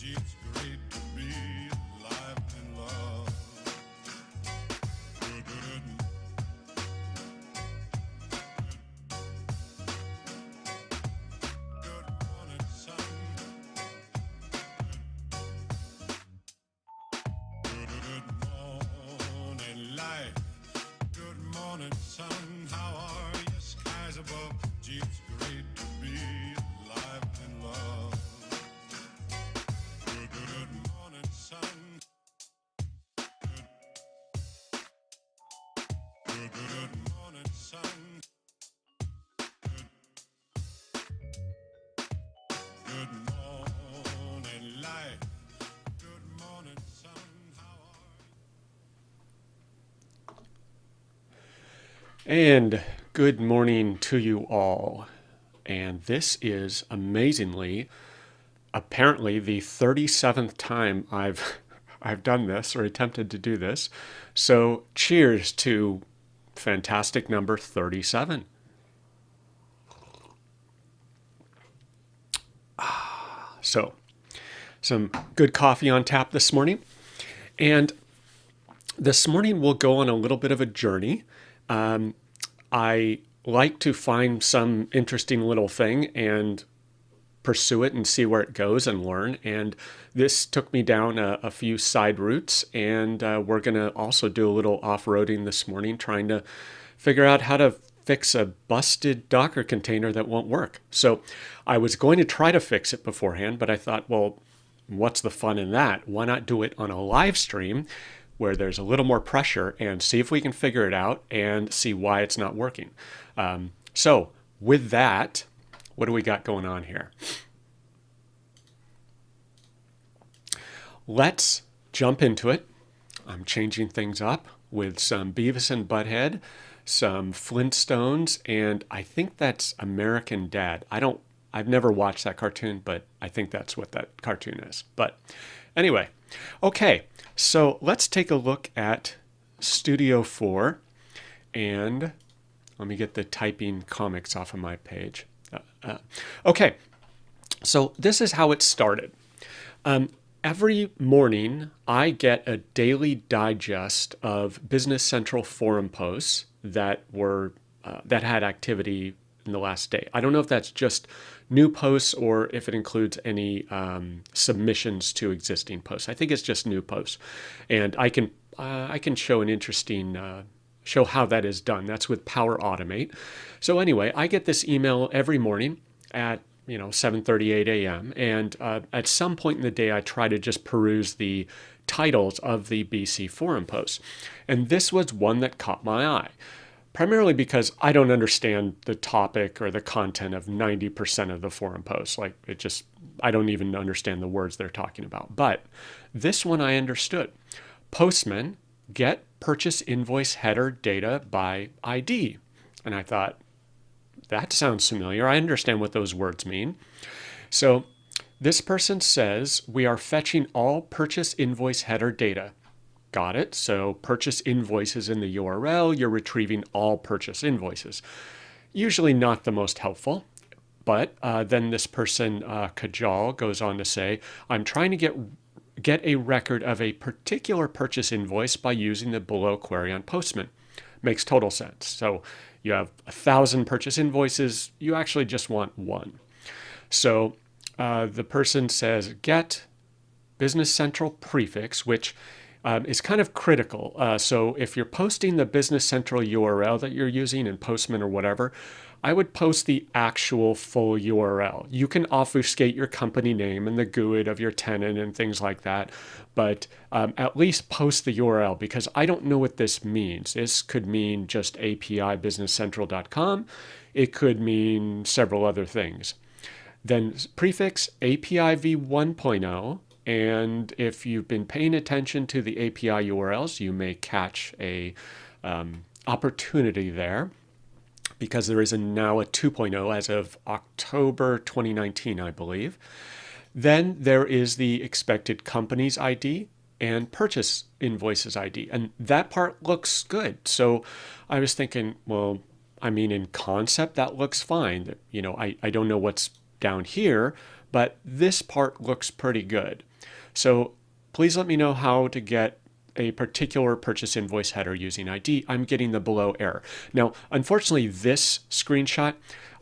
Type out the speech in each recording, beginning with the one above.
It's great to be alive and love. Good, good, good morning, sun. Good, good morning, life. Good morning, sun. How are you? Skies above. Gee, it's great to be alive and love. Good, good morning, sun. Good, good morning, sun. Good morning, life. Good morning, sun. How are you? And good morning to you all. And this is amazingly, apparently the 37th time I've done this or attempted to do this. So cheers to fantastic number 37. So some good coffee on tap this morning. And this morning we'll go on a little bit of a journey. I like to find some interesting little thing and pursue it and see where it goes and learn. And this took me down a few side routes, and we're going to also do a little off-roading this morning, trying to figure out how to fix a busted Docker container that won't work. So I was going to try to fix it beforehand, but I thought, well, what's the fun in that? Why not do it on a live stream where there's a little more pressure and see if we can figure it out and see why it's not working. So with that, what do we got going on here? Let's jump into it. I'm changing things up with some Beavis and Butthead, some Flintstones, and I think that's American Dad. I've never watched that cartoon, but I think that's what that cartoon is. But anyway, okay, so let's take a look at Studio 4, and let me get the typing comics off of my page. Okay, so this is how it started. Every morning, I get a daily digest of Business Central forum posts that had activity in the last day. I don't know if that's just new posts or if it includes any submissions to existing posts. I think it's just new posts, and I can show an interesting show how that is done. That's with Power Automate. So anyway, I get this email every morning at 7:38 a.m. And at some point in the day, I try to just peruse the titles of the BC forum posts. And this was one that caught my eye, primarily because I don't understand the topic or the content of 90% of the forum posts. I don't even understand the words they're talking about. But this one I understood. Postman, get purchase invoice header data by ID. And I thought, that sounds familiar. I understand what those words mean. So this person says we are fetching all purchase invoice header data. Got it. So purchase invoices in the URL, you're retrieving all purchase invoices. Usually not the most helpful. But then this person, Kajal, goes on to say, I'm trying to get a record of a particular purchase invoice by using the below query on Postman. Makes total sense. So you have 1,000 purchase invoices. You actually just want one. So the person says get Business Central prefix, which is kind of critical. So if you're posting the Business Central URL that you're using in Postman or whatever, I would post the actual full URL. You can obfuscate your company name and the GUID of your tenant and things like that, but at least post the URL, because I don't know what this means. This could mean just APIBusinessCentral.com. It could mean several other things. Then prefix API v1.0, and if you've been paying attention to the API URLs, you may catch a opportunity there, because there is now a 2.0 as of October 2019, I believe. Then there is the expected company's ID and purchase invoices ID. And that part looks good. So I was thinking, well, I mean, in concept, that looks fine. I don't know what's down here, but this part looks pretty good. So please let me know how to get a particular purchase invoice header using ID. I'm getting the below error. Now, unfortunately, this screenshot,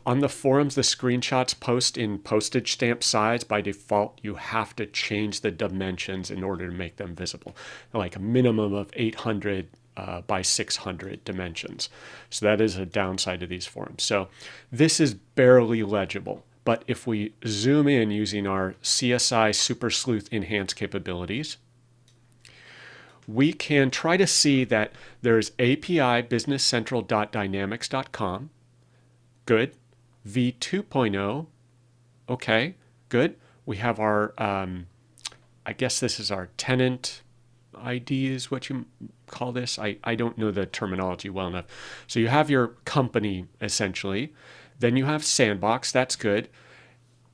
on the forums, the screenshots post in postage stamp size. By default, you have to change the dimensions in order to make them visible, like a minimum of 800 by 600 dimensions. So that is a downside to these forums. So this is barely legible. But if we zoom in using our CSI Super Sleuth enhanced capabilities, we can try to see that there's API businesscentral.dynamics.com. Good. v2.0. Okay, good. We have our, I guess this is our tenant ID is what you call this. I don't know the terminology well enough. So you have your company essentially. Then you have Sandbox. That's good.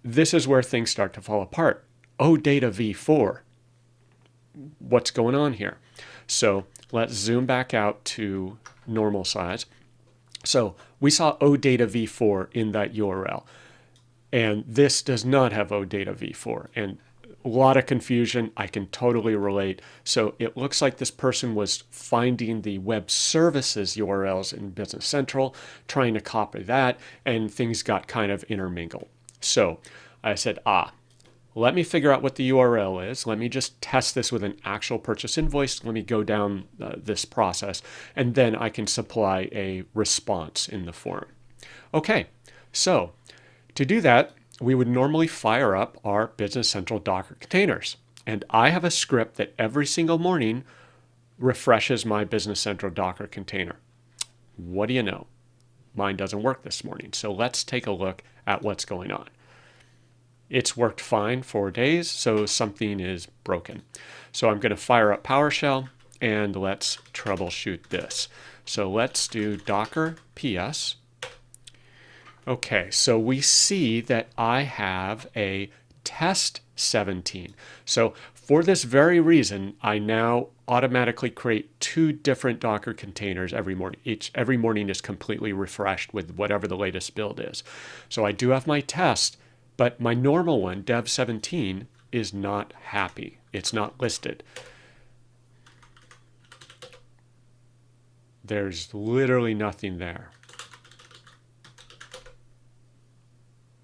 This is where things start to fall apart. OData v4. What's going on here? So let's zoom back out to normal size. So we saw OData v4 in that URL. And this does not have OData v4. And a lot of confusion. I can totally relate. So it looks like this person was finding the web services URLs in Business Central, trying to copy that, and things got kind of intermingled. So I said, let me figure out what the URL is. Let me just test this with an actual purchase invoice. Let me go down this process, and then I can supply a response in the forum. Okay, so to do that, we would normally fire up our Business Central Docker containers. And I have a script that every single morning refreshes my Business Central Docker container. What do you know? Mine doesn't work this morning. So let's take a look at what's going on. It's worked fine for days, so something is broken. So I'm going to fire up PowerShell and let's troubleshoot this. So let's do Docker PS. Okay, so we see that I have a test 17. So for this very reason, I now automatically create 2 different Docker containers every morning. Every morning is completely refreshed with whatever the latest build is. So I do have my test, but my normal one, dev 17, is not happy. It's not listed. There's literally nothing there.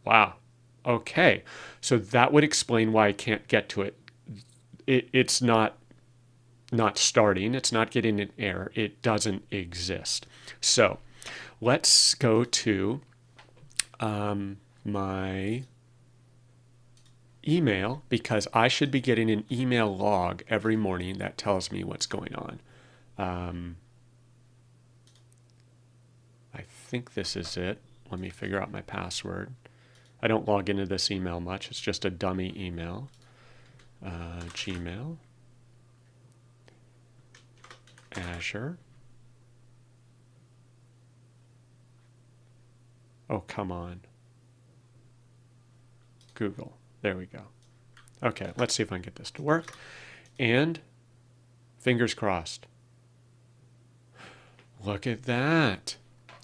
Wow. Okay. So that would explain why I can't get to it. It's not starting. It's not getting an error. It doesn't exist. So let's go to my email, because I should be getting an email log every morning that tells me what's going on. I think this is it. Let me figure out my password. I don't log into this email much. It's just a dummy email. Gmail. Azure. Oh, come on. Google. There we go. Okay, let's see if I can get this to work. And fingers crossed. Look at that.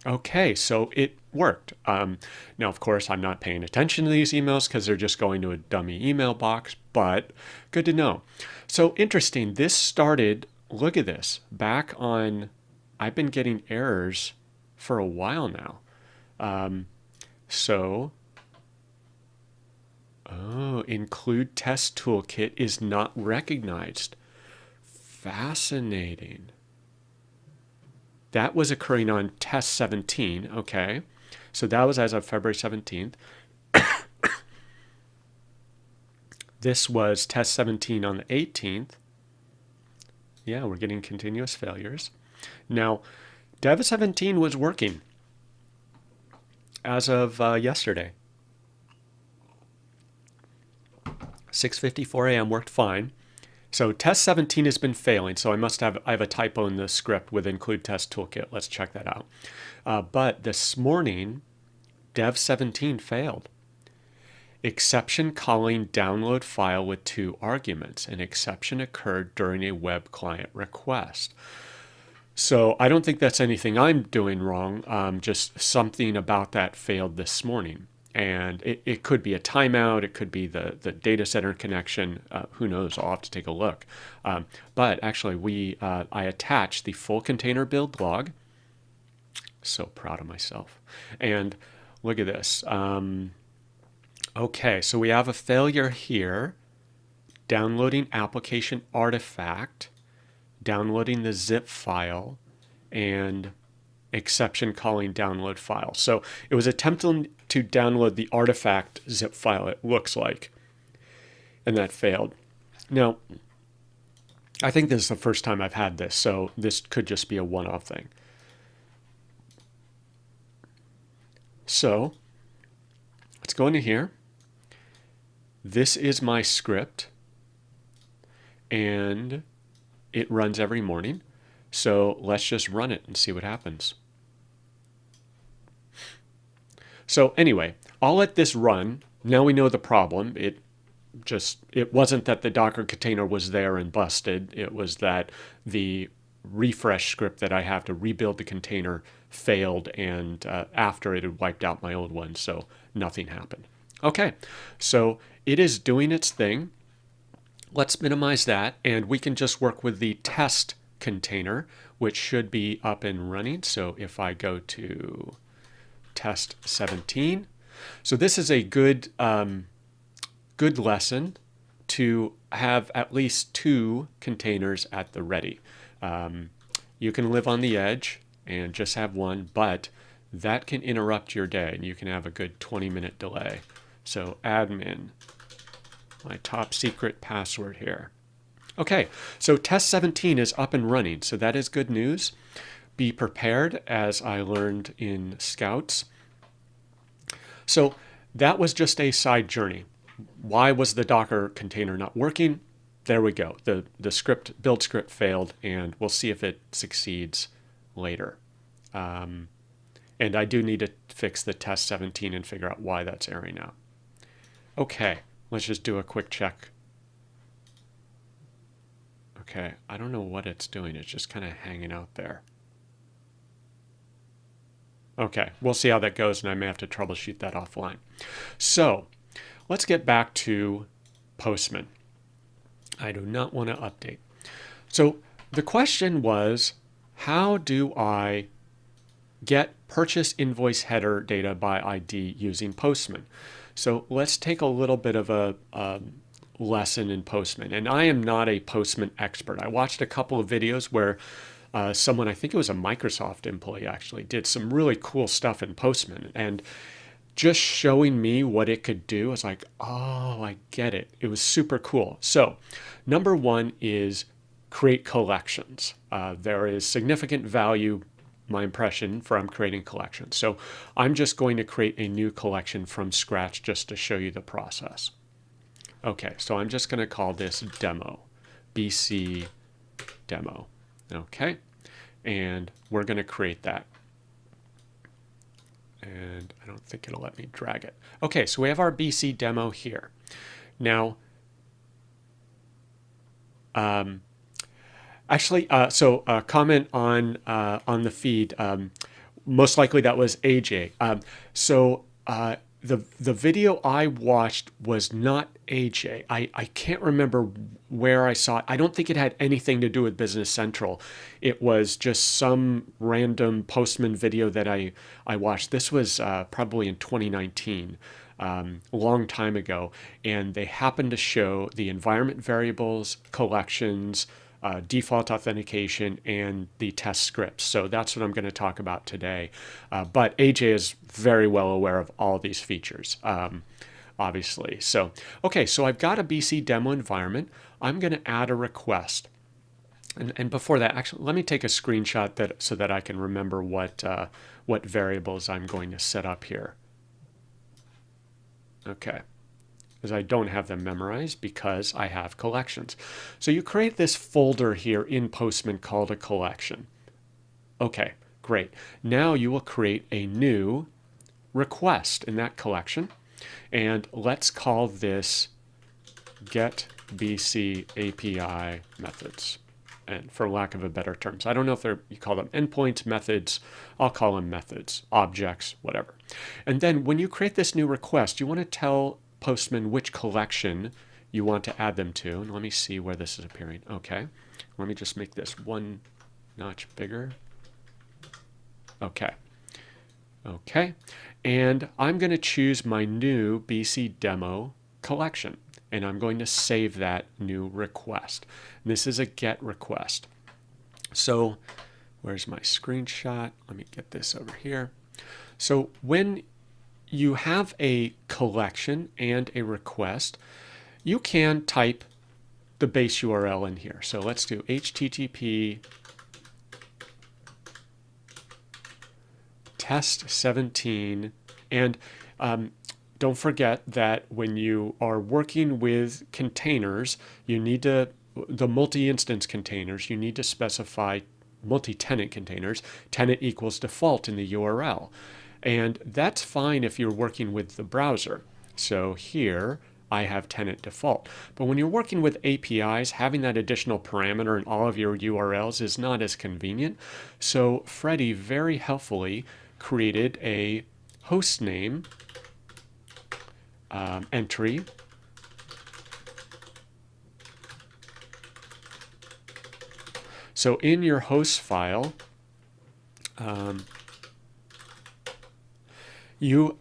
Okay, so it worked. Now, of course, I'm not paying attention to these emails because they're just going to a dummy email box, but good to know. So interesting. This started, look at this, back on, I've been getting errors for a while now. Include test toolkit is not recognized. Fascinating. That was occurring on test 17. Okay. So that was as of February 17th. This was test 17 on the 18th. Yeah, we're getting continuous failures. Now, dev 17 was working as of yesterday. 6:54 a.m. worked fine. So test 17 has been failing, so I have a typo in the script with include test toolkit. Let's check that out. But this morning, dev 17 failed. Exception calling download file with 2 arguments. An exception occurred during a web client request. So I don't think that's anything I'm doing wrong. Just something about that failed this morning. And it could be a timeout. It could be the data center connection. Who knows? I'll have to take a look. But actually, I attached the full container build log. So proud of myself. And look at this. Okay, so we have a failure here. Downloading application artifact, downloading the zip file, and exception calling download file. So it was attempting to download the artifact zip file, it looks like, and that failed. Now, I think this is the first time I've had this, so this could just be a one-off thing. So let's go into here. This is my script, and it runs every morning. So let's just run it and see what happens. So anyway, I'll let this run. Now we know the problem. It wasn't that the Docker container was there and busted. It was that the refresh script that I have to rebuild the container failed, and after it had wiped out my old one, so nothing happened. Okay, so it is doing its thing. Let's minimize that, and we can just work with the test container, which should be up and running. So if I go to test 17, so this is a good lesson to have at least 2 containers at the ready. You can live on the edge and just have one, but that can interrupt your day, and you can have a good 20-minute delay. So admin, my top secret password here. Okay, so test 17 is up and running, so that is good news. Be prepared, as I learned in Scouts. So that was just a side journey. Why was the Docker container not working? There we go. The build script failed, and we'll see if it succeeds later. And I do need to fix the test 17 and figure out why that's erroring out. Okay, let's just do a quick check. Okay, I don't know what it's doing. It's just kind of hanging out there. Okay, we'll see how that goes, and I may have to troubleshoot that offline. So let's get back to Postman. I do not want to update. So the question was, how do I get purchase invoice header data by ID using Postman? So let's take a little bit of a lesson in Postman. And I am not a Postman expert. I watched a couple of videos where someone, I think it was a Microsoft employee actually, did some really cool stuff in Postman. And just showing me what it could do, I was like, oh, I get it. It was super cool. So number 1 is create collections. There is significant value, my impression, from creating collections. So I'm just going to create a new collection from scratch just to show you the process. Okay, so I'm just going to call this demo, BC demo. Okay, and we're going to create that. And I don't think it'll let me drag it. Okay, so we have our BC demo here. Now, actually, so a comment on the feed. Most likely that was AJ. The video I watched was not AJ. I can't remember where I saw it. I don't think it had anything to do with Business Central. It was just some random Postman video that I watched. This was probably in 2019, a long time ago. And they happened to show the environment variables, collections, default authentication, and the test scripts. So that's what I'm going to talk about today. But AJ is very well aware of all these features, obviously. So, okay, so I've got a BC demo environment. I'm going to add a request. And before that, actually, let me take a screenshot so that I can remember what variables I'm going to set up here. Okay. Because I don't have them memorized because I have collections. So you create this folder here in Postman called a collection. Okay, great. Now you will create a new request in that collection. And let's call this get BC API methods. end, for lack of a better term. So I don't know if you call them endpoints, methods. I'll call them methods, objects, whatever. And then when you create this new request, you want to tell Postman which collection you want to add them to. And let me see where this is appearing. Okay. Let me just make this one notch bigger. Okay. Okay. And I'm going to choose my new BC demo collection. And I'm going to save that new request. And this is a GET request. So where's my screenshot? Let me get this over here. So when you have a collection and a request, you can type the base URL in here. So let's do HTTP test17. And don't forget that when you are working with containers, you need to, the multi-instance containers, you need to specify multi-tenant containers. Tenant equals default in the URL. And that's fine if you're working with the browser. So here I have tenant default. But when you're working with APIs, having that additional parameter in all of your URLs is not as convenient. So Freddie very helpfully created a host name entry so in your host file you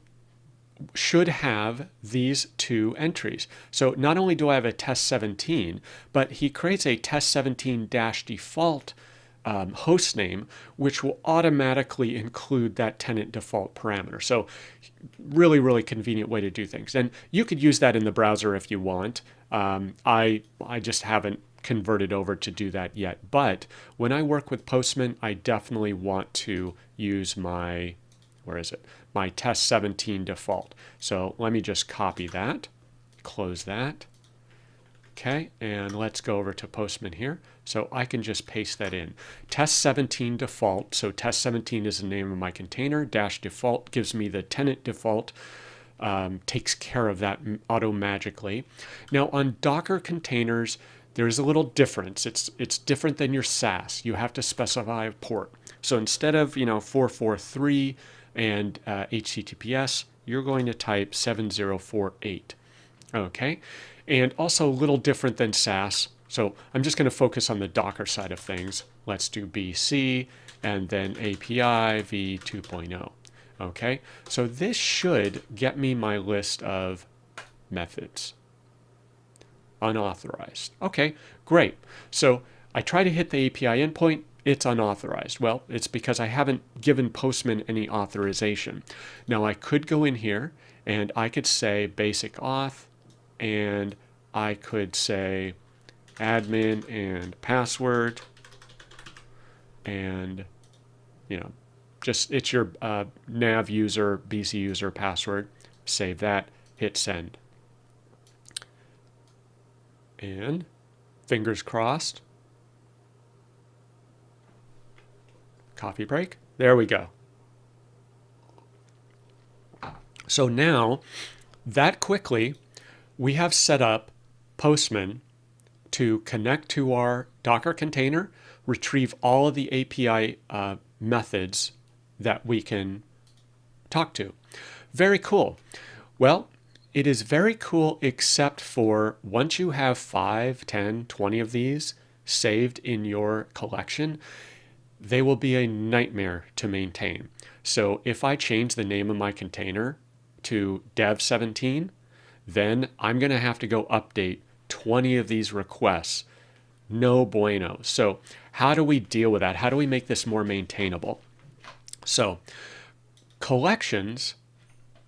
should have these two entries. So not only do I have a test17, but he creates a test17-default host name, which will automatically include that tenant default parameter. So really, really convenient way to do things. And you could use that in the browser if you want. I just haven't converted over to do that yet. But when I work with Postman, I definitely want to use my, where is it? My test17 default. So let me just copy that, close that. Okay, and let's go over to Postman here. So I can just paste that in. Test17 default, so test17 is the name of my container, dash default gives me the tenant default, takes care of that auto-magically. Now on Docker containers, there's a little difference. It's different than your SaaS. You have to specify a port. So instead of 443 and HTTPS, you're going to type 7048. Okay, and also a little different than SaaS. So I'm just going to focus on the Docker side of things. Let's do BC and then API v2.0. Okay, so this should get me my list of methods. Unauthorized. Okay, great. So I try to hit the API endpoint. It's unauthorized. Well, it's because I haven't given Postman any authorization. Now I could go in here and I could say basic auth, and I could say admin and password, and just it's your nav user, BC user password. Save that, hit send, and fingers crossed. Coffee break. There we go. So now, that quickly, we have set up Postman to connect to our Docker container, retrieve all of the API methods that we can talk to. Very cool. Well, it is very cool except for once you have 5, 10, 20 of these saved in your collection, they will be a nightmare to maintain. So if I change the name of my container to dev17, then I'm going to have to go update 20 of these requests. No bueno. So how do we deal with that? How do we make this more maintainable? So collections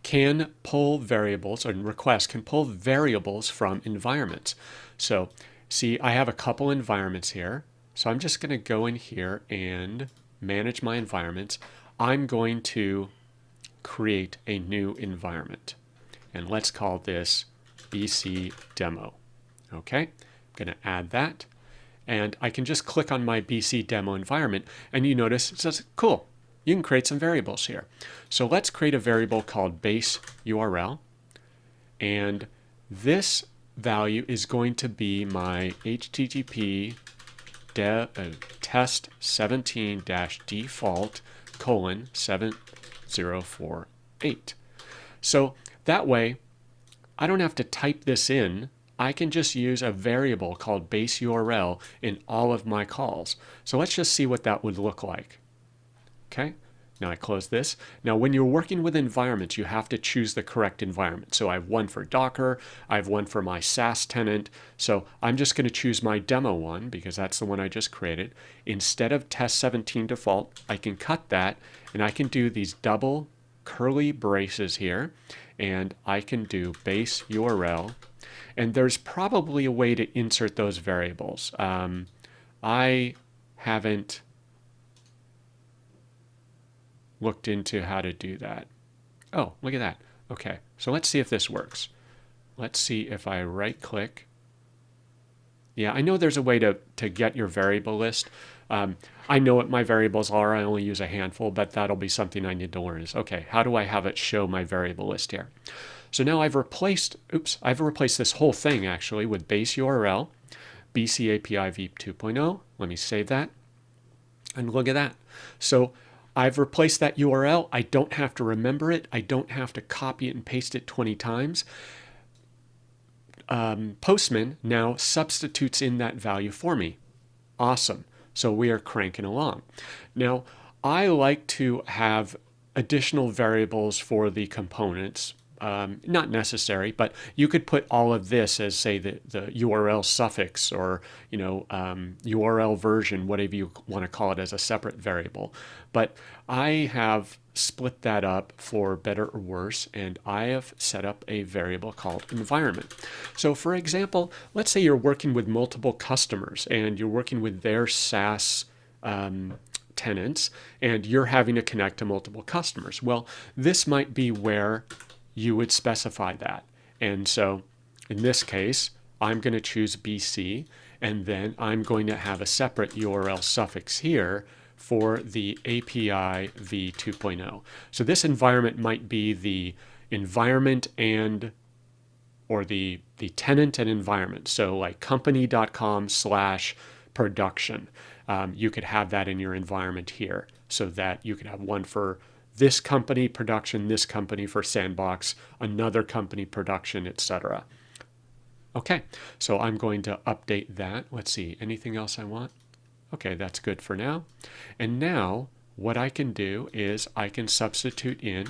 can pull variables, and requests can pull variables from environments. So see, I have a couple environments here. So I'm just going to go in here and manage my environments. I'm going to create a new environment. And let's call this BC demo. Okay, I'm going to add that. And I can just click on my BC demo environment. And you notice it says, cool, you can create some variables here. So let's create a variable called base URL. And this value is going to be my HTTP test 17-default colon 7048. So that way, I don't have to type this in. I can just use a variable called base URL in all of my calls. So let's just see what that would look like. Okay, now I close this. Now when you're working with environments, you have to choose the correct environment. So I have one for Docker, I have one for my SaaS tenant. So I'm just going to choose my demo one because that's the one I just created. Instead of test 17 default, I can cut that and I can do these double curly braces here, and I can do base URL, and there's probably a way to insert those variables. I haven't looked into how to do that. Oh, look at that. Okay, so let's see if this works. Let's see if I right click. Yeah, I know there's a way to get your variable list. I know what my variables are. I only use a handful, but that'll be something I need to learn is, okay, how do I have it show my variable list here? So now I've replaced this whole thing actually with base URL, BC API v 2.0. Let me save that. And look at that. So I've replaced that URL. I don't have to remember it. I don't have to copy it and paste it 20 times. Postman now substitutes in that value for me. Awesome. So we are cranking along. Now, I like to have additional variables for the components. Not necessary, but you could put all of this as, say, the URL suffix or URL version, whatever you want to call it, as a separate variable. But I have split that up for better or worse, and I have set up a variable called environment. So for example, let's say you're working with multiple customers and you're working with their SaaS tenants and you're having to connect to multiple customers. Well, this might be where you would specify that. And so in this case, I'm going to choose BC, and then I'm going to have a separate URL suffix here for the API v 2.0. So this environment might be the environment or the tenant and environment. So like company.com/production. You could have that in your environment here so that you could have one for this company production, this company for sandbox, another company production, etc. Okay, so I'm going to update that. Let's see, anything else I want? Okay, that's good for now. And now what I can do is I can substitute in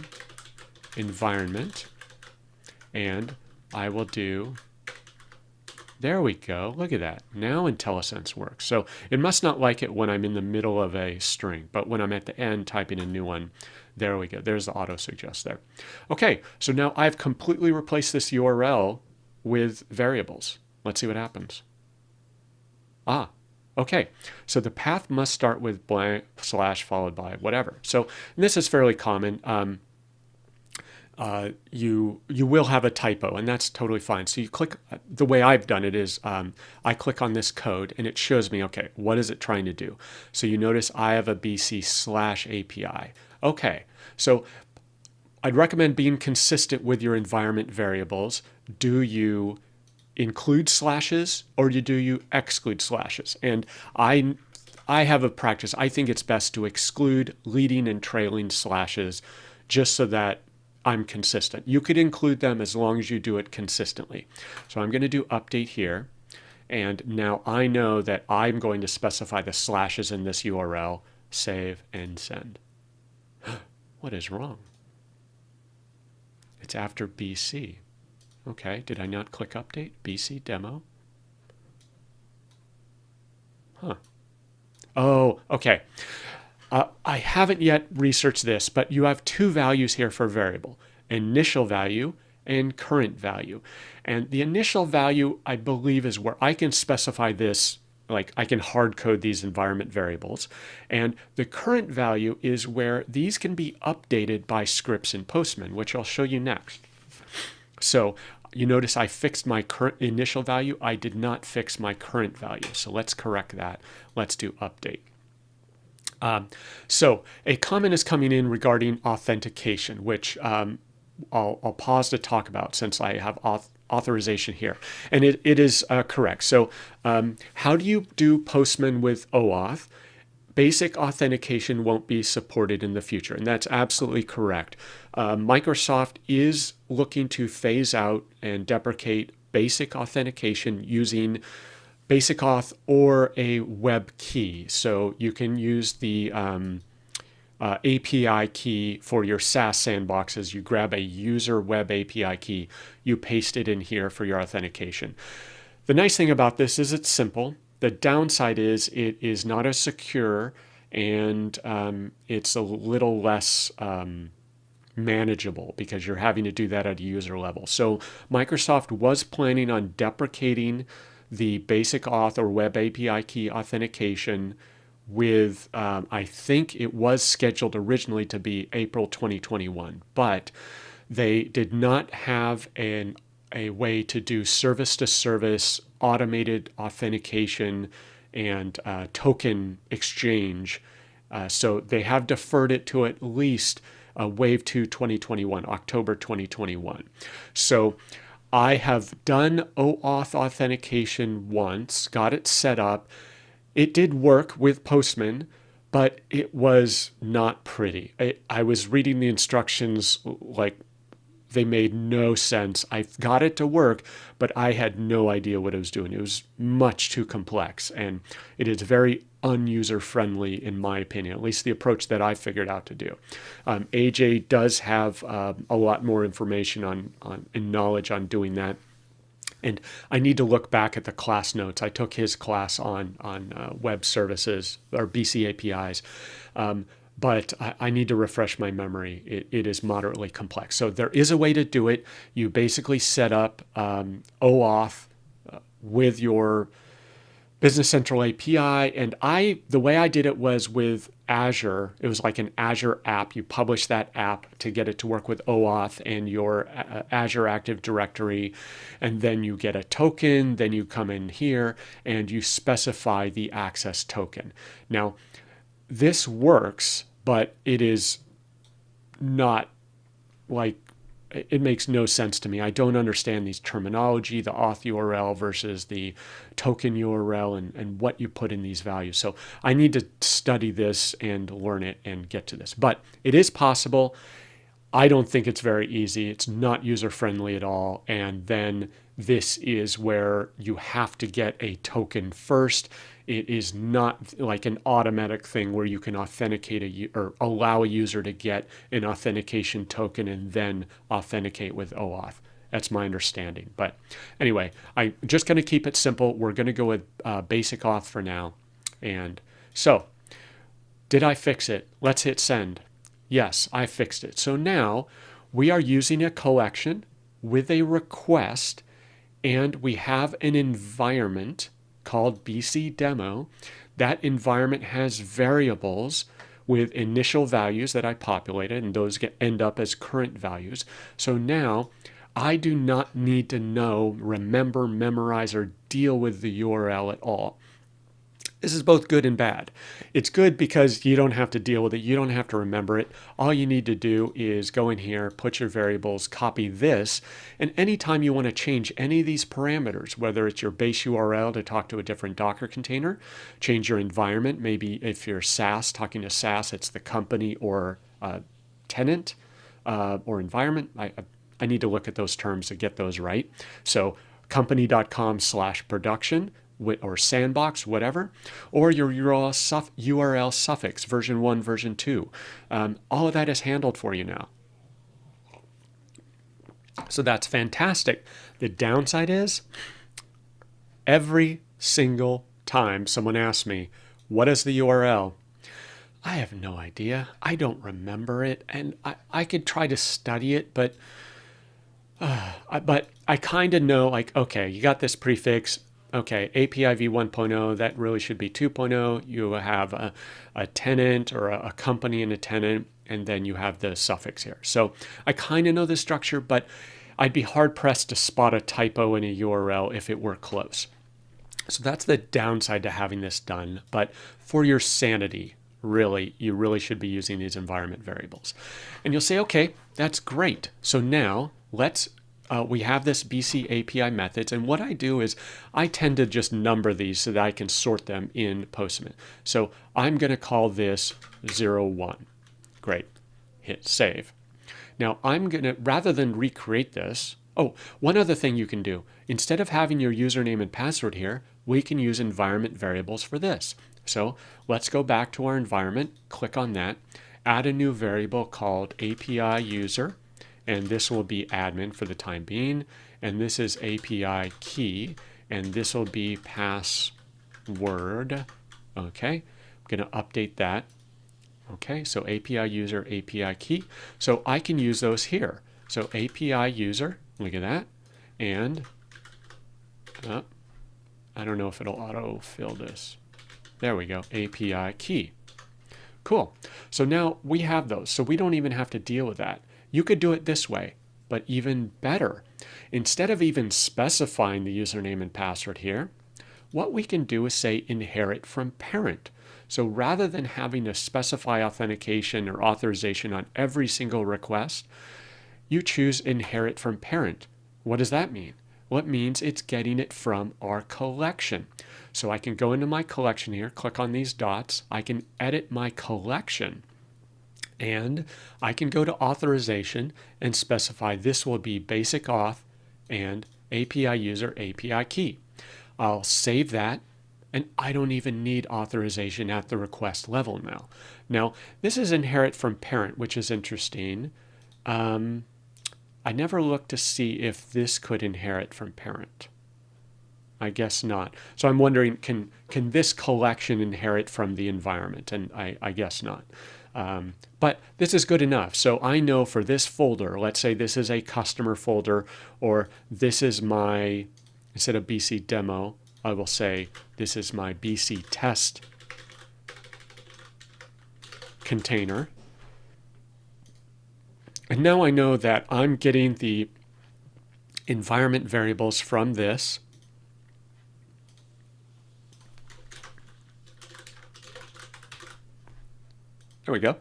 environment, and I will do, there we go, look at that. Now IntelliSense works. So it must not like it when I'm in the middle of a string, but when I'm at the end typing a new one, there we go. There's the auto suggest there. Okay, so now I've completely replaced this URL with variables. Let's see what happens. Ah, okay. So the path must start with blank / followed by whatever. So this is fairly common. You will have a typo, and that's totally fine. So you click, the way I've done it is I click on this code and it shows me, okay, what is it trying to do? So you notice I have a BC/API. Okay, so I'd recommend being consistent with your environment variables. Do you include slashes or do you exclude slashes? And I have a practice. I think it's best to exclude leading and trailing slashes just so that I'm consistent. You could include them as long as you do it consistently. So I'm going to do update here. And now I know that I'm going to specify the slashes in this URL, save and send. What is wrong? It's after BC. Okay, did I not click update? BC demo? Huh. Oh, okay. I haven't yet researched this, but you have two values here for variable, initial value and current value. And the initial value, I believe, is where I can specify this, like I can hard code these environment variables. And the current value is where these can be updated by scripts in Postman, which I'll show you next. So you notice I fixed my current initial value. I did not fix my current value. So let's correct that. Let's do update. So a comment is coming in regarding authentication, which I'll pause to talk about since I have authorization here. And it is correct. So how do you do Postman with OAuth? Basic authentication won't be supported in the future, and that's absolutely correct. Microsoft is looking to phase out and deprecate basic authentication using Basic Auth or a web key. So you can use the API key for your SaaS sandboxes. You grab a user web API key, you paste it in here for your authentication. The nice thing about this is it's simple. The downside is it is not as secure, and it's a little less manageable because you're having to do that at a user level. So Microsoft was planning on deprecating the Basic Auth or Web API key authentication with, I think it was scheduled originally to be April 2021, but they did not have a way to do service-to-service automated authentication and token exchange. So they have deferred it to at least Wave 2 2021, October 2021. So I have done OAuth authentication once, got it set up. It did work with Postman, but it was not pretty. I was reading the instructions like they made no sense. I got it to work, but I had no idea what it was doing. It was much too complex, and it is very unuser friendly in my opinion, at least the approach that I figured out to do. AJ does have a lot more information on and knowledge on doing that. And I need to look back at the class notes. I took his class on web services or BC APIs. But I need to refresh my memory. It is moderately complex. So there is a way to do it. You basically set up OAuth with your Business Central API. And the way I did it was with Azure. It was like an Azure app. You publish that app to get it to work with OAuth and your Azure Active Directory. And then you get a token. Then you come in here and you specify the access token. Now, this works, but it is not like, it makes no sense to me. I don't understand these terminology, the auth URL versus the token URL and what you put in these values. So I need to study this and learn it and get to this. But it is possible. I don't think it's very easy. It's not user-friendly at all. And then this is where you have to get a token first. It is not like an automatic thing where you can authenticate or allow a user to get an authentication token and then authenticate with OAuth. That's my understanding. But anyway, I'm just going to keep it simple. We're going to go with Basic Auth for now. And so, did I fix it? Let's hit send. Yes, I fixed it. So now we are using a collection with a request, and we have an environment called BC Demo. That environment has variables with initial values that I populated, and those end up as current values. So now I do not need to remember, memorize, or deal with the URL at all. This is both good and bad. It's good because you don't have to deal with it. You don't have to remember it. All you need to do is go in here, put your variables, copy this, and anytime you want to change any of these parameters, whether it's your base URL to talk to a different Docker container, change your environment, maybe if you're SaaS, talking to SaaS, it's the company or tenant or environment. I need to look at those terms to get those right. So company.com/production, or sandbox, whatever, or your URL suffix, version 1, version 2. All of that is handled for you now. So that's fantastic. The downside is every single time someone asks me, what is the URL? I have no idea. I don't remember it. And I could try to study it, but I kind of know, like, okay, you got this prefix. Okay, API v 1.0, that really should be 2.0. You have a tenant or a company and a tenant, and then you have the suffix here. So I kind of know the structure, but I'd be hard-pressed to spot a typo in a URL if it were close. So that's the downside to having this done. But for your sanity, you really should be using these environment variables. And you'll say, okay, that's great. So now let's we have this BC API methods, and what I do is I tend to just number these so that I can sort them in Postman. So I'm going to call this 01. Great. Hit save. Now I'm going to, rather than recreate this, oh, one other thing you can do. Instead of having your username and password here, we can use environment variables for this. So let's go back to our environment, click on that, add a new variable called API user, and this will be admin for the time being, and this is API key, and this will be password. Okay, I'm going to update that. Okay, so API user, API key. So I can use those here. So API user, look at that, and I don't know if it'll auto-fill this. There we go, API key. Cool. So now we have those, so we don't even have to deal with that. You could do it this way, but even better. Instead of even specifying the username and password here, what we can do is say inherit from parent. So rather than having to specify authentication or authorization on every single request, you choose inherit from parent. What does that mean? Well, it means it's getting it from our collection. So I can go into my collection here, click on these dots, I can edit my collection, and I can go to authorization and specify this will be basic auth and API user API key. I'll save that, and I don't even need authorization at the request level now. Now, this is inherit from parent, which is interesting. I never looked to see if this could inherit from parent. I guess not. So I'm wondering, can this collection inherit from the environment? And I guess not. But this is good enough. So I know for this folder, let's say this is a customer folder, or this is my, instead of BC demo, I will say this is my BC test container. And now I know that I'm getting the environment variables from this. There we go.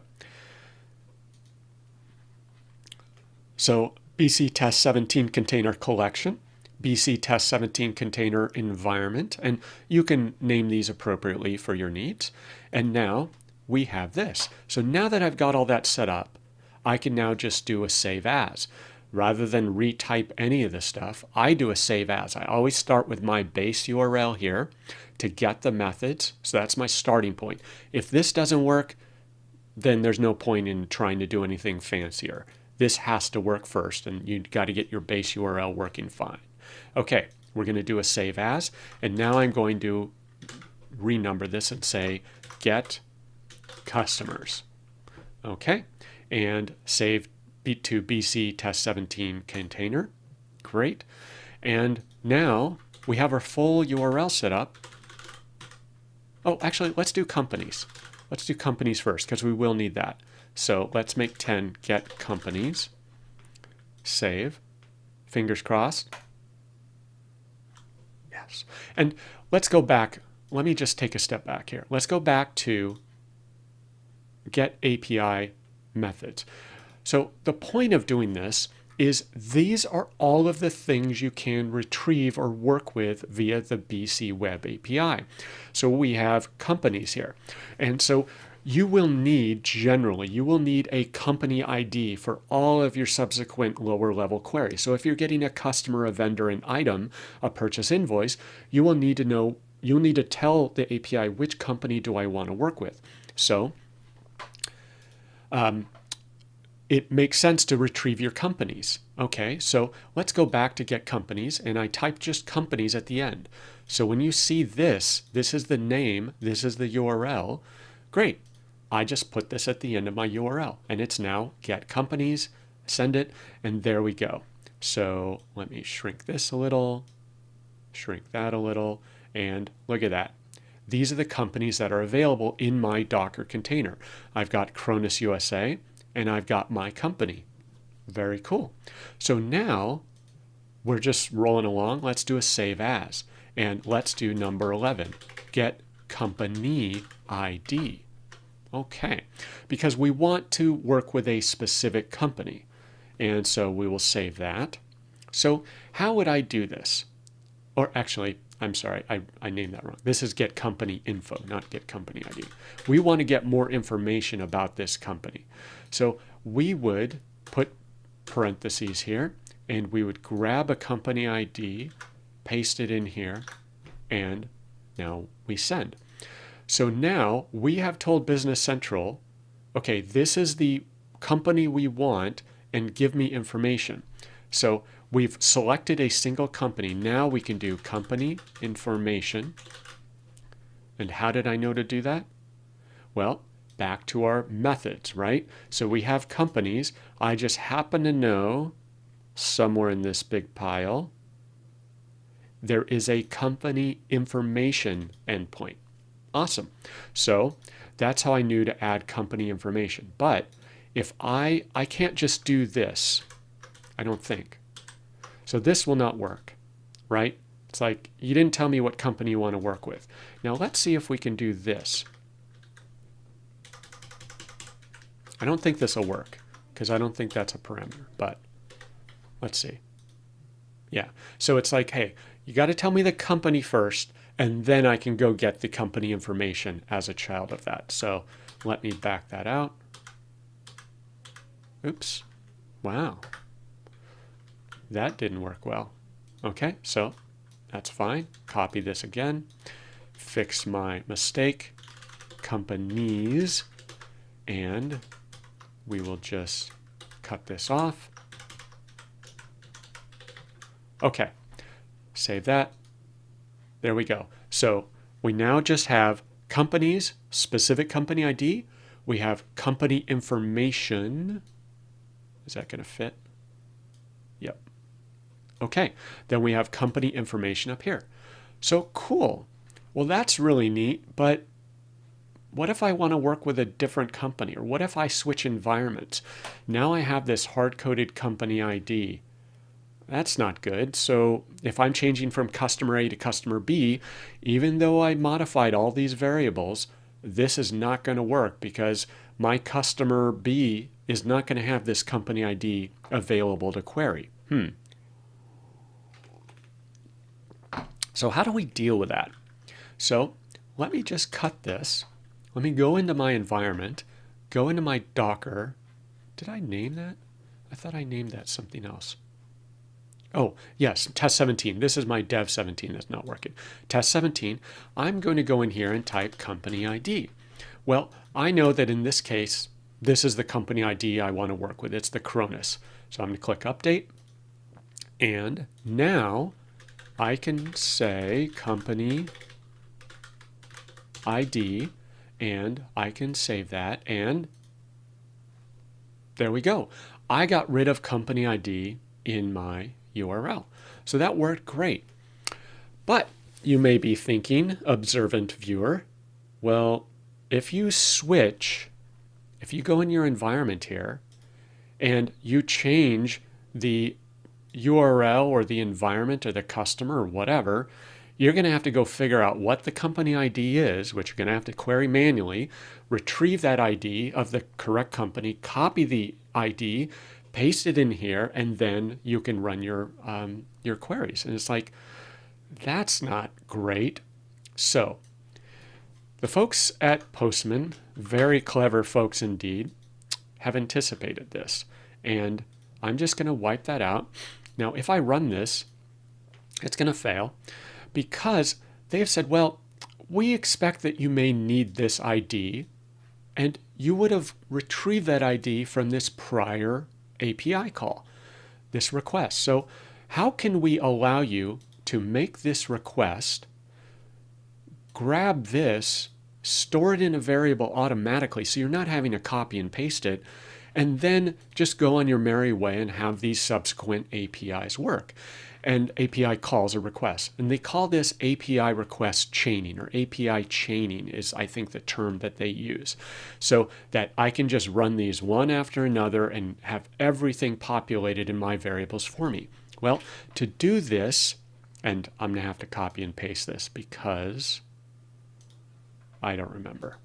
So BC test 17 container collection, BC test 17 container environment, and you can name these appropriately for your needs. And now we have this. So now that I've got all that set up, I can now just do a save as. Rather than retype any of this stuff, I do a save as. I always start with my base URL here to get the methods. So that's my starting point. If this doesn't work, then there's no point in trying to do anything fancier. This has to work first, and you've got to get your base URL working fine. Okay, we're going to do a save as, and now I'm going to renumber this and say get customers. Okay, and save to BC test 17 container. Great. And now we have our full URL set up. Oh, actually, let's do companies. Let's do companies first, because we will need that. So let's make 10 get companies. Save. Fingers crossed. Yes. And let's go back. Let me just take a step back here. Let's go back to get API methods. So the point of doing this is these are all of the things you can retrieve or work with via the BC Web API. So we have companies here. And so you will need, generally, you will need a company ID for all of your subsequent lower level queries. So if you're getting a customer, a vendor, an item, a purchase invoice, you will need to know, you'll need to tell the API which company do I want to work with. So it makes sense to retrieve your companies. Okay, so let's go back to get companies, and I type just companies at the end. So when you see this, this is the name, this is the URL. Great. I just put this at the end of my URL, and it's now get companies, send it, and there we go. So let me shrink this a little, shrink that a little, and look at that. These are the companies that are available in my Docker container. I've got Cronus USA, and I've got my company. Very cool. So now we're just rolling along. Let's do a save as, and let's do number 11, get company ID. Okay, because we want to work with a specific company. And so we will save that. So how would I do this? Or actually, I'm sorry, I named that wrong. This is get company info, not get company ID. We want to get more information about this company. So we would put parentheses here, and we would grab a company ID, paste it in here, and now we send. So now we have told Business Central, okay, this is the company we want, and give me information. So we've selected a single company. Now we can do company information. And how did I know to do that? Well, back to our methods, right? So we have companies. I just happen to know somewhere in this big pile, there is a company information endpoint. Awesome. So that's how I knew to add company information. But if I can't just do this, I don't think. So this will not work, right? It's like, you didn't tell me what company you want to work with. Now let's see if we can do this. I don't think this will work because I don't think that's a parameter, but let's see. Yeah, so it's like, hey, you got to tell me the company first, and then I can go get the company information as a child of that. So let me back that out. Oops. Wow. That didn't work well. Okay, so that's fine. Copy this again. Fix my mistake. Companies. And we will just cut this off. Okay, save that. There we go. So we now just have companies, specific company ID. We have company information. Is that going to fit? Yep. Okay, then we have company information up here. So cool. Well, that's really neat, but what if I want to work with a different company? Or what if I switch environments? Now I have this hard-coded company ID. That's not good. So if I'm changing from customer A to customer B, even though I modified all these variables, this is not going to work because my customer B is not going to have this company ID available to query. So how do we deal with that? So let me just cut this. Let me go into my environment, go into my Docker. Did I name that? I thought I named that something else. Oh, yes, test 17. This is my dev 17 that's not working. Test 17, I'm going to go in here and type company ID. Well, I know that in this case, this is the company ID I want to work with. It's the Cronus. So I'm going to click update. And now I can say company ID, and I can save that. And there we go. I got rid of company ID in my URL. So that worked great. But you may be thinking, observant viewer, well, if you switch, if you go in your environment here and you change the URL or the environment or the customer or whatever, you're going to have to go figure out what the company ID is, which you're going to have to query manually, retrieve that ID of the correct company, copy the ID, paste it in here, and then you can run your queries. And it's like, that's not great. So the folks at Postman, very clever folks indeed, have anticipated this. And I'm just going to wipe that out. Now, if I run this, it's going to fail because they have said, well, we expect that you may need this ID, and you would have retrieved that ID from this prior API call, this request. So how can we allow you to make this request, grab this, store it in a variable automatically so you're not having to copy and paste it, and then just go on your merry way and have these subsequent APIs work? And API calls a request. And they call this API request chaining, or API chaining is, I think, the term that they use. So that I can just run these one after another and have everything populated in my variables for me. Well, to do this, and I'm going to have to copy and paste this because I don't remember.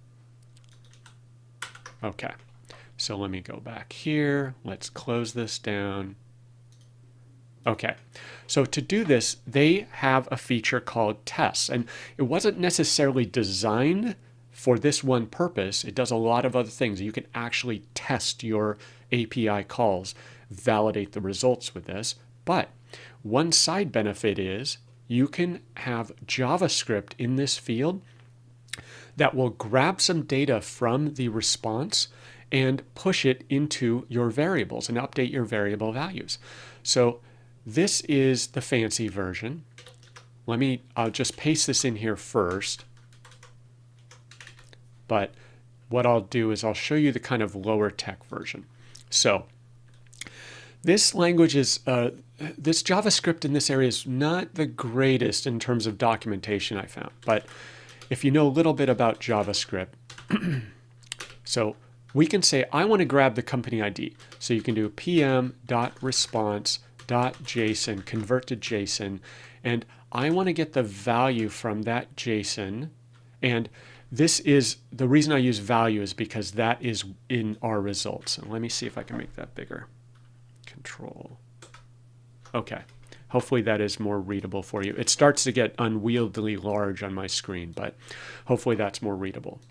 Okay, so let me go back here. Let's close this down. Okay, so to do this, they have a feature called tests, and it wasn't necessarily designed for this one purpose. It does a lot of other things. You can actually test your API calls, validate the results with this, but one side benefit is you can have JavaScript in this field that will grab some data from the response and push it into your variables and update your variable values. So this is the fancy version. I'll just paste this in here first. But what I'll do is I'll show you the kind of lower tech version. So this language is, this JavaScript in this area is not the greatest in terms of documentation I found. But if you know a little bit about JavaScript, so we can say, I want to grab the company ID. So you can do pm.response.json, convert to JSON, and I want to get the value from that JSON. And this is, the reason I use value is because that is in our results. And let me see if I can make that bigger. Control. Okay. Hopefully that is more readable for you. It starts to get unwieldily large on my screen, but hopefully that's more readable.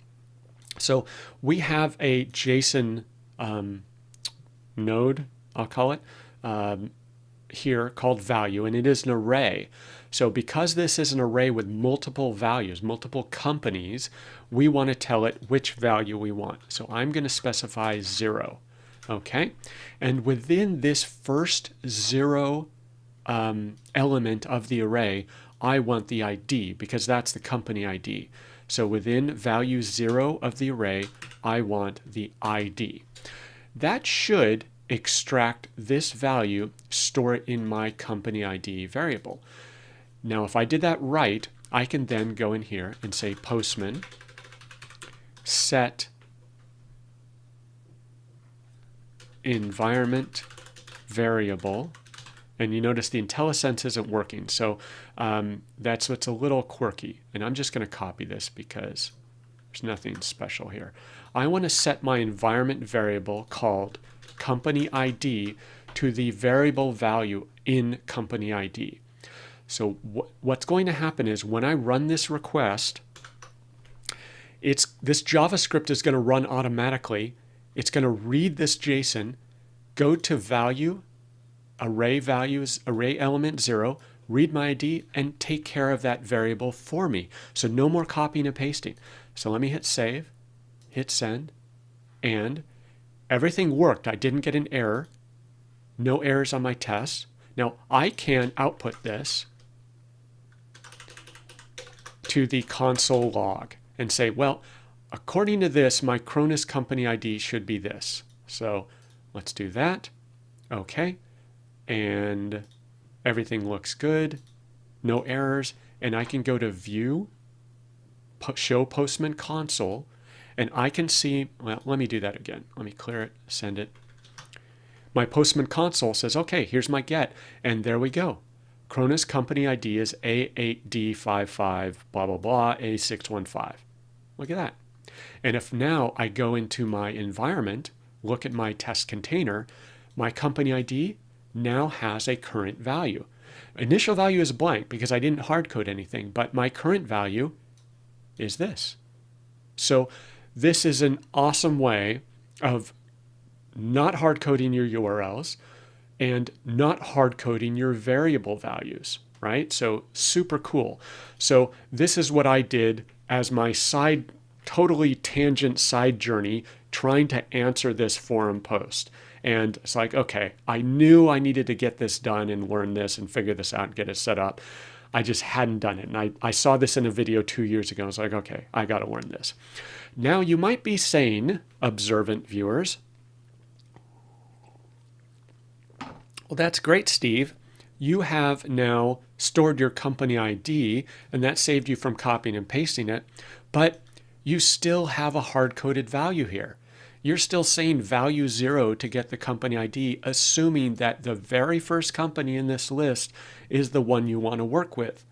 So we have a JSON node, I'll call it, here called value, and it is an array. So because this is an array with multiple values, multiple companies, we want to tell it which value we want. So I'm going to specify 0. Okay? And within this first 0 element of the array, I want the ID because that's the company ID. So within value 0 of the array, I want the ID. That should extract this value, store it in my company ID variable. Now, if I did that right, I can then go in here and say Postman set environment variable. And you notice the IntelliSense isn't working. So that's what's a little quirky. And I'm just going to copy this because there's nothing special here. I want to set my environment variable called company ID to the variable value in company ID. So what's going to happen is when I run this request, this JavaScript is going to run automatically. It's going to read this JSON, go to value, array values, array element 0, read my ID, and take care of that variable for me. So no more copying and pasting. So let me hit save, hit send, and everything worked. I didn't get an error. No errors on my test. Now I can output this to the console log and say, well, according to this, my Cronus company ID should be this. So let's do that. Okay. And everything looks good. No errors. And I can go to View, Show Postman Console, and I can see, well, let me do that again. Let me clear it, send it. My Postman Console says, okay, here's my get. And there we go. Cronus company ID is A8D55, blah, blah, blah, A615. Look at that. And if now I go into my environment, look at my test container, my company ID now has a current value. Initial value is blank because I didn't hard code anything, but my current value is this. So this is an awesome way of not hard coding your URLs and not hard coding your variable values, right? So super cool. So this is what I did as my totally tangent side journey trying to answer this forum post. And it's like, okay, I knew I needed to get this done and learn this and figure this out and get it set up. I just hadn't done it. And I saw this in a video 2 years ago. I was like, okay, I got to learn this. Now you might be saying, observant viewers, well, that's great, Steve. You have now stored your company ID and that saved you from copying and pasting it, but you still have a hard-coded value here. You're still saying value 0 to get the company ID, assuming that the very first company in this list is the one you want to work with.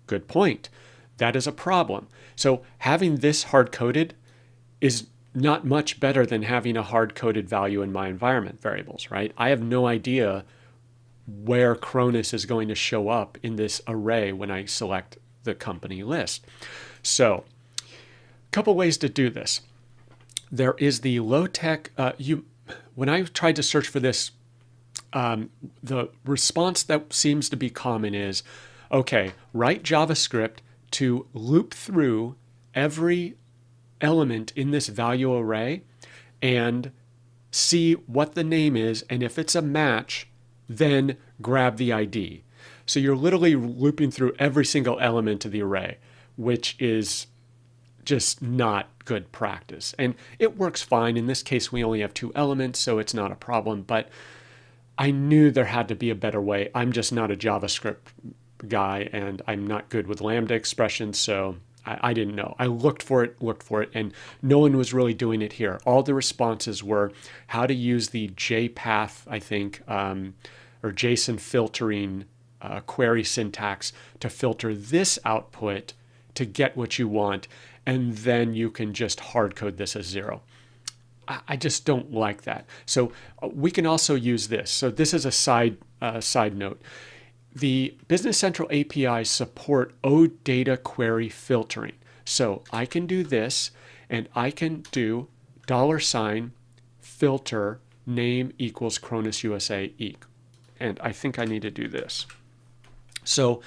Good point. That is a problem. So having this hard-coded is not much better than having a hard-coded value in my environment variables, right? I have no idea where Cronus is going to show up in this array when I select the company list. So a couple ways to do this. There is the low-tech, when I tried to search for this, the response that seems to be common is, okay, write JavaScript to loop through every element in this value array and see what the name is, and if it's a match, then grab the ID. So you're literally looping through every single element of the array, which is just not good practice. And it works fine. In this case, we only have 2 elements, so it's not a problem, but I knew there had to be a better way. I'm just not a JavaScript guy, and I'm not good with Lambda expressions, so I didn't know. I looked for it, and no one was really doing it here. All the responses were how to use the JPath, I think, or JSON filtering query syntax to filter this output to get what you want, and then you can just hard code this as 0. I just don't like that. So we can also use this. So this is a side note. The Business Central APIs support OData query filtering. So I can do this, and I can do $filter name equals Cronus USA eq. And I think I need to do this. So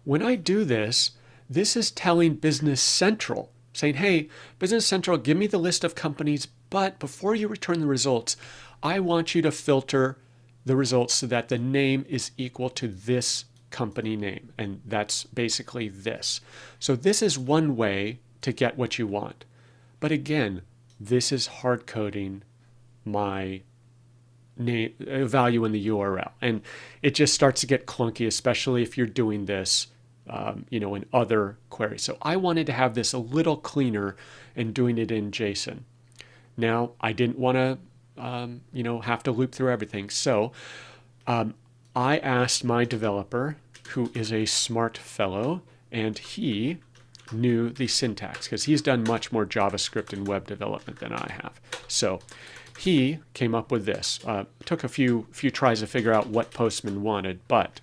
when I do this, this is telling Business Central, saying, hey, Business Central, give me the list of companies, but before you return the results, I want you to filter the results so that the name is equal to this company name. And that's basically this. So this is one way to get what you want. But again, this is hard coding my name value in the URL. And it just starts to get clunky, especially if you're doing this in other queries. So I wanted to have this a little cleaner and doing it in JSON. Now, I didn't want to have to loop through everything. So I asked my developer, who is a smart fellow, and he knew the syntax because he's done much more JavaScript and web development than I have. So he came up with this. Took a few tries to figure out what Postman wanted, but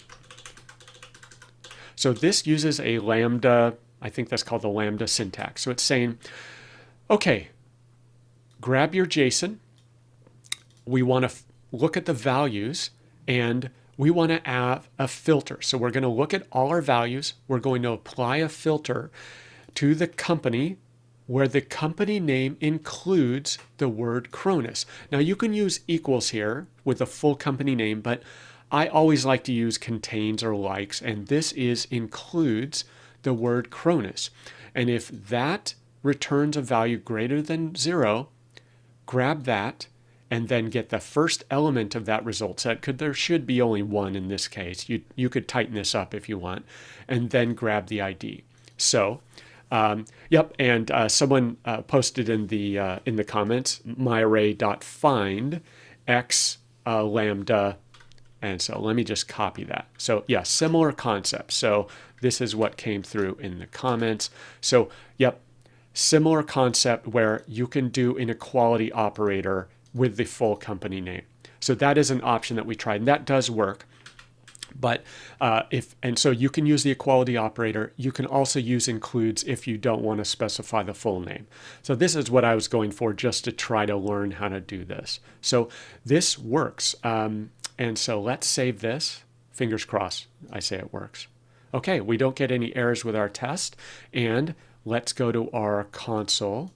so this uses a Lambda, I think that's called the Lambda syntax. So it's saying, okay, grab your JSON. We want to look at the values, and we want to add a filter. So we're going to look at all our values. We're going to apply a filter to the company where the company name includes the word Cronus. Now you can use equals here with the full company name, but I always like to use contains or likes, and this includes the word Cronus. And if that returns a value greater than 0, grab that and then get the first element of that result set. There should be only 1 in this case. You could tighten this up if you want, and then grab the ID. So, yep, and someone posted in the comments, myArray.find x lambda. And so let me just copy that. So yeah, similar concept. So this is what came through in the comments. So yep, similar concept where you can do an equality operator with the full company name. So that is an option that we tried, and that does work. But so you can use the equality operator. You can also use includes if you don't want to specify the full name. So this is what I was going for, just to try to learn how to do this. So this works. And so let's save this. Fingers crossed, I say it works. Okay, we don't get any errors with our test. And let's go to our console.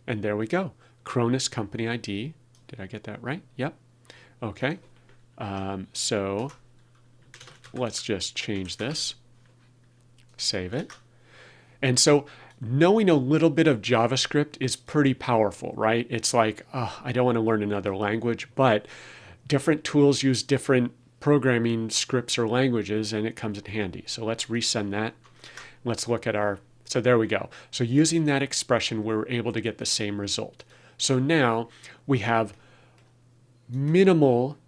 And there we go. Cronus company ID. Did I get that right? Yep. Okay. So let's just change this. Save it. And so knowing a little bit of JavaScript is pretty powerful, right? It's like, I don't want to learn another language, but different tools use different programming scripts or languages, and it comes in handy. So let's resend that. Let's look at so there we go. So using that expression, we're able to get the same result. So now we have minimal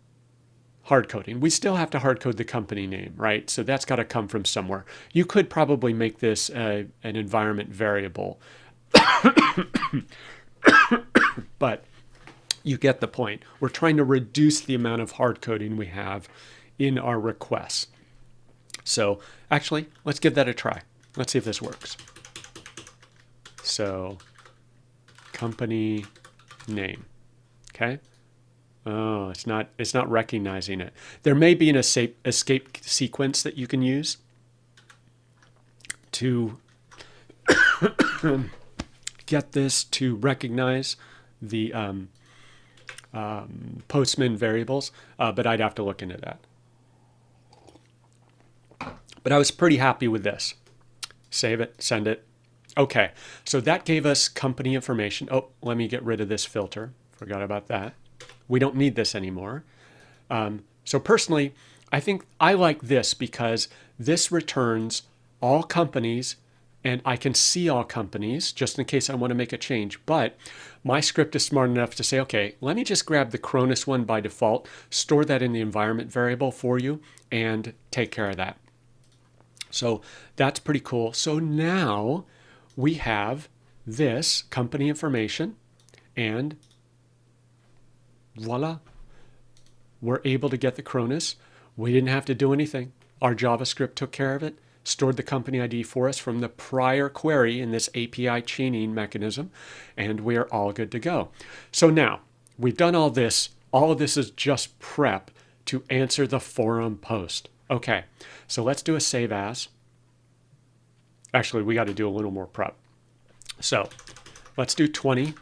hard coding. We still have to hard code the company name, right? So that's got to come from somewhere. You could probably make this an environment variable, but you get the point. We're trying to reduce the amount of hard coding we have in our requests. So actually, let's give that a try. Let's see if this works. So company name, okay? Oh, it's not recognizing it. There may be an escape sequence that you can use to get this to recognize the Postman variables, but I'd have to look into that. But I was pretty happy with this. Save it, send it. Okay, so that gave us company information. Oh, let me get rid of this filter. Forgot about that. We don't need this anymore. So personally, I think I like this because this returns all companies, and I can see all companies just in case I want to make a change. But my script is smart enough to say, okay, let me just grab the Cronus one by default, store that in the environment variable for you, and take care of that. So that's pretty cool. So now we have this company information, and voila, we're able to get the Cronus. We didn't have to do anything. Our JavaScript took care of it, stored the company ID for us from the prior query in this API chaining mechanism, and we're all good to go. So now we've done all this. All of this is just prep to answer the forum post. Okay, so let's do a save as. Actually, we got to do a little more prep. So let's do 20,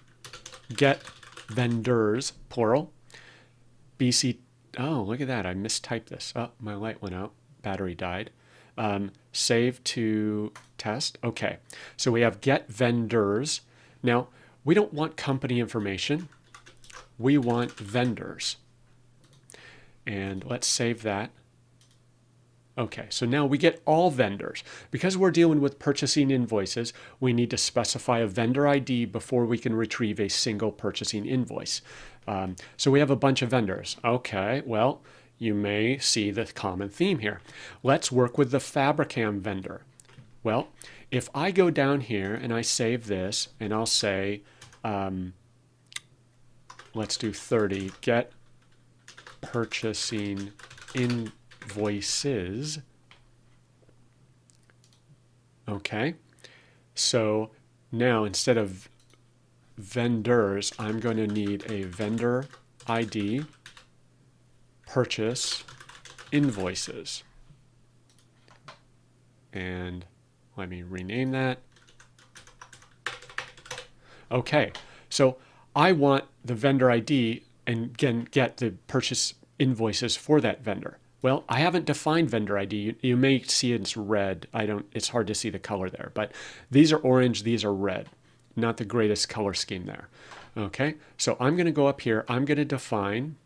get vendors, plural, BC. Oh, look at that. I mistyped this. Oh, my light went out. Battery died. Save to test. Okay, so we have get vendors. Now, we don't want company information. We want vendors. And let's save that. Okay, so now we get all vendors. Because we're dealing with purchasing invoices, we need to specify a vendor ID before we can retrieve a single purchasing invoice. So we have a bunch of vendors. Okay, well, you may see the common theme here. Let's work with the Fabricam vendor. Well, if I go down here and I save this, and I'll say, let's do 30, get purchasing invoices. Okay, so now instead of vendors, I'm going to need a vendor ID purchase invoices. And let me rename that. Okay, so I want the vendor ID and again get the purchase invoices for that vendor. Well, I haven't defined vendor ID. You may see it's red. It's hard to see the color there, but these are orange, these are red. Not the greatest color scheme there. Okay, so I'm going to go up here. I'm going to define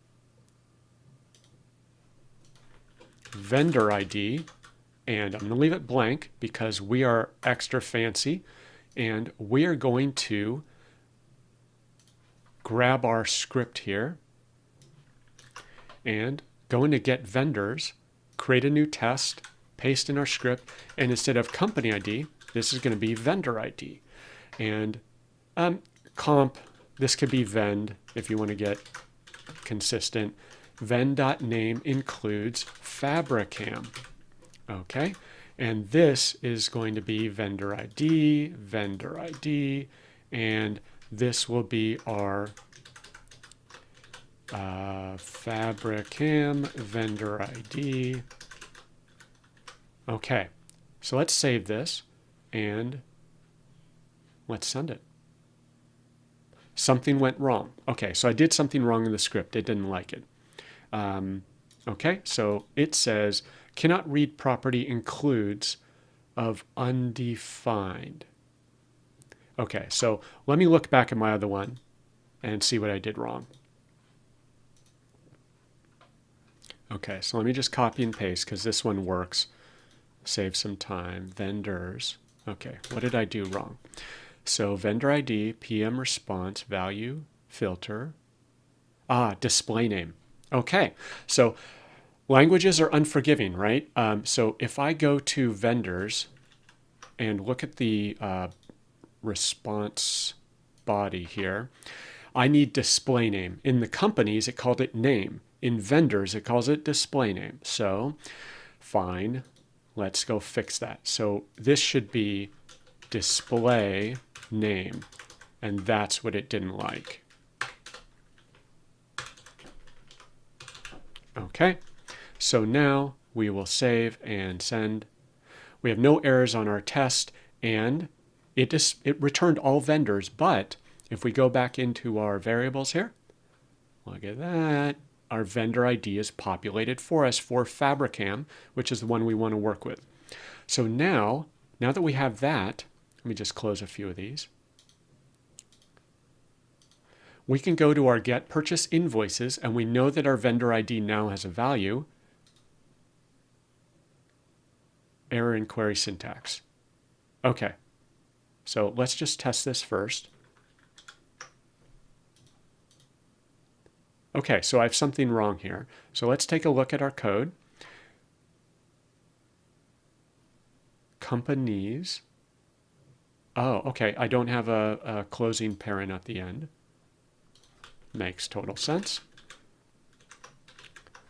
vendor ID, and I'm going to leave it blank because we are extra fancy, and we are going to grab our script here and go into get vendors, create a new test, paste in our script, and instead of company ID, this is going to be vendor ID. And comp, this could be vend if you want to get consistent. Vend.name includes Fabricam. Okay, and this is going to be vendor ID, and this will be our Fabricam vendor ID. Okay, so let's save this and let's send it. Something went wrong. Okay, so I did something wrong in the script. It didn't like it. Okay, so it says cannot read property includes of undefined. Okay, so let me look back at my other one and see what I did wrong. Okay, so let me just copy and paste because this one works. Save some time. Vendors. Okay, what did I do wrong? So vendor ID, PM response, value, filter. Display name. Okay, so languages are unforgiving, right? So if I go to vendors and look at the response body here, I need display name. In the companies, it called it name. in vendors, it calls it display name. So fine, let's go fix that. So this should be display name, and that's what it didn't like. Okay, so now we will save and send. We have no errors on our test, and it returned all vendors. But if we go back into our variables here, look at that. Our vendor ID is populated for us for Fabricam, which is the one we want to work with. So now that we have that, let me just close a few of these. We can go to our get purchase invoices, and we know that our vendor ID now has a value. Error in query syntax. Okay, so let's just test this first. Okay, so I have something wrong here. So let's take a look at our code. Companies. Oh, okay, I don't have a closing parent at the end. Makes total sense.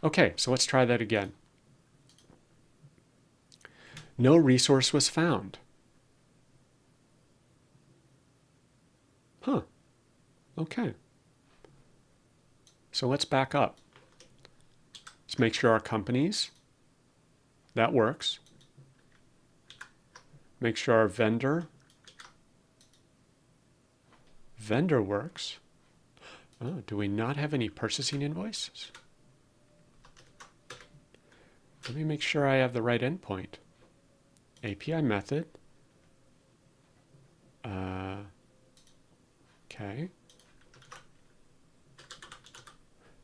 Okay, so let's try that again. No resource was found. Huh. Okay. So let's back up. Let's make sure our companies, that works. Make sure our vendor works. Oh, do we not have any purchasing invoices? Let me make sure I have the right endpoint. API method. Okay.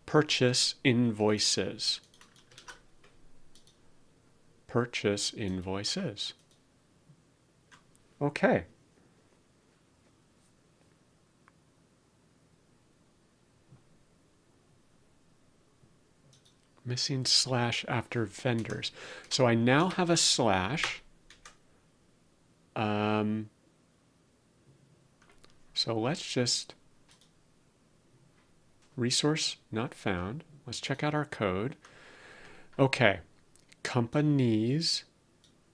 Purchase invoices. Purchase invoices. Okay. Missing slash after vendors. So I now have a slash. So let's just resource not found. Let's check out our code. Okay. Companies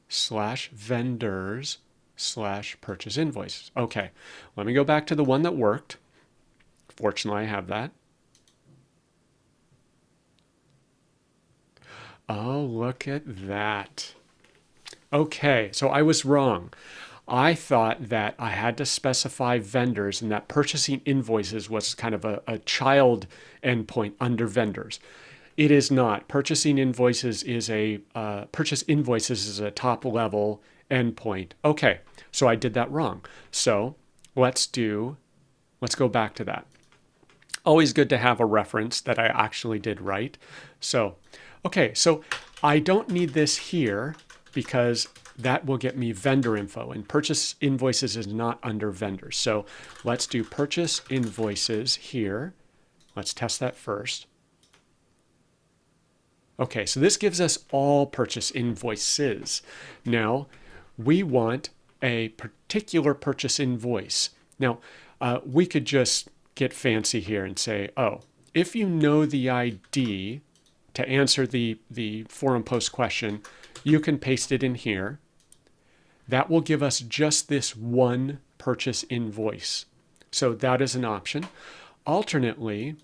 slash vendors slash purchase invoices. Okay. Let me go back to the one that worked. Fortunately, I have that. Oh, look at that. Okay, so I was wrong. I thought that I had to specify vendors and that purchasing invoices was kind of a child endpoint under vendors. It is not. Purchasing invoices is purchase invoices is a top level endpoint. Okay, so I did that wrong. So let's go back to that. Always good to have a reference that I actually did right. So, okay, so I don't need this here because that will get me vendor info, and purchase invoices is not under vendors. So let's do purchase invoices here. Let's test that first. Okay, so this gives us all purchase invoices. Now, we want a particular purchase invoice. Now, we could just get fancy here and say, oh, if you know the ID to answer the forum post question, you can paste it in here. That will give us just this one purchase invoice. So that is an option. Alternately,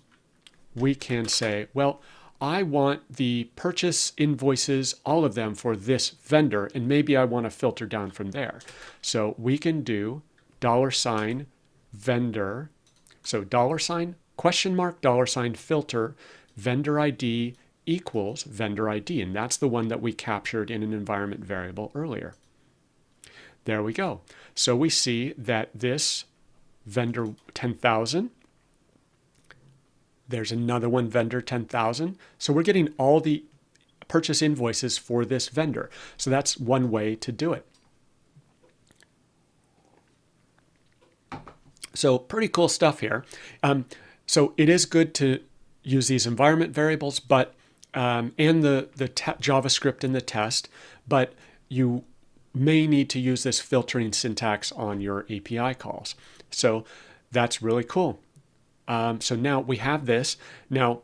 we can say, well, I want the purchase invoices, all of them for this vendor, and maybe I want to filter down from there. So we can do $vendor. So $?filter vendor ID equals vendor ID, and that's the one that we captured in an environment variable earlier. There we go. So we see that this vendor 10,000, there's another one, vendor 10,000. So we're getting all the purchase invoices for this vendor. So that's one way to do it. So pretty cool stuff here. So it is good to use these environment variables, but and the JavaScript in the test, but you may need to use this filtering syntax on your API calls. So that's really cool. So now we have this. Now,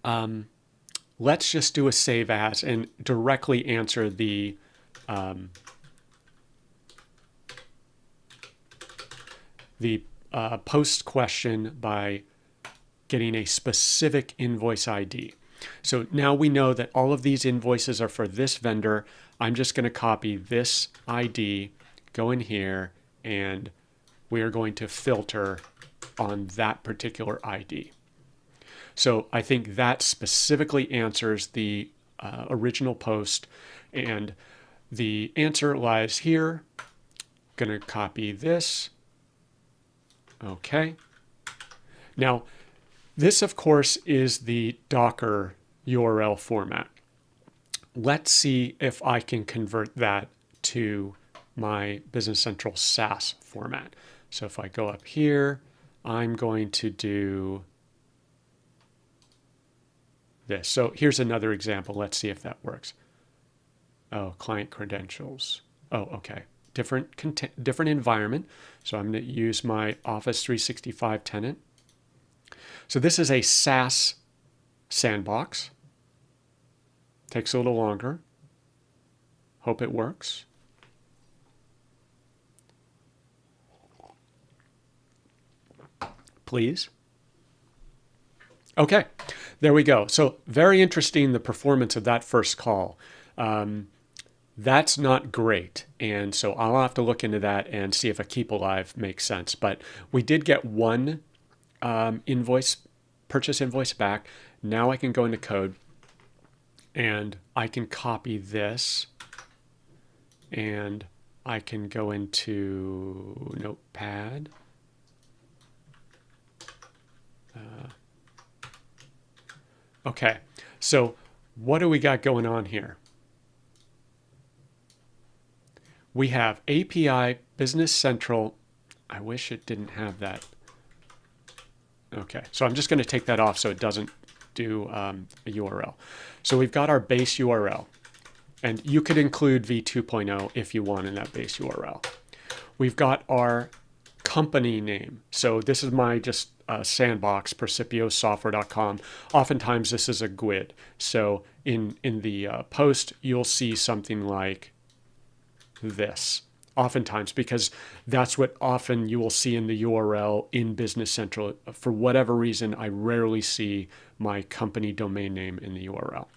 let's just do a save as and directly answer the post question by getting a specific invoice ID. So now we know that all of these invoices are for this vendor. I'm just going to copy this ID, go in here, and we are going to filter on that particular ID. So I think that specifically answers the original post, and the answer lies here. Going to copy this. Okay. Now, this, of course, is the Docker URL format. Let's see if I can convert that to my Business Central SaaS format. So if I go up here, I'm going to do this. So here's another example. Let's see if that works. Oh, client credentials. Oh, okay. Different environment. So I'm going to use my Office 365 tenant. So this is a SaaS sandbox. Takes a little longer. Hope it works. Please. Okay, there we go. So very interesting, the performance of that first call. That's not great. And so I'll have to look into that and see if a keep alive makes sense. But we did get one purchase invoice back. Now I can go into code and I can copy this and I can go into Notepad. Okay, so what do we got going on here? We have API, Business Central. I wish it didn't have that. Okay, so I'm just going to take that off so it doesn't do a URL. So we've got our base URL, and you could include v2.0 if you want in that base URL. We've got our company name. So this is my just sandbox, percipiosoftware.com. Oftentimes this is a GUID. So in the post, you'll see something like this. Oftentimes, because that's what often you will see in the URL in Business Central. For whatever reason, I rarely see my company domain name in the URL.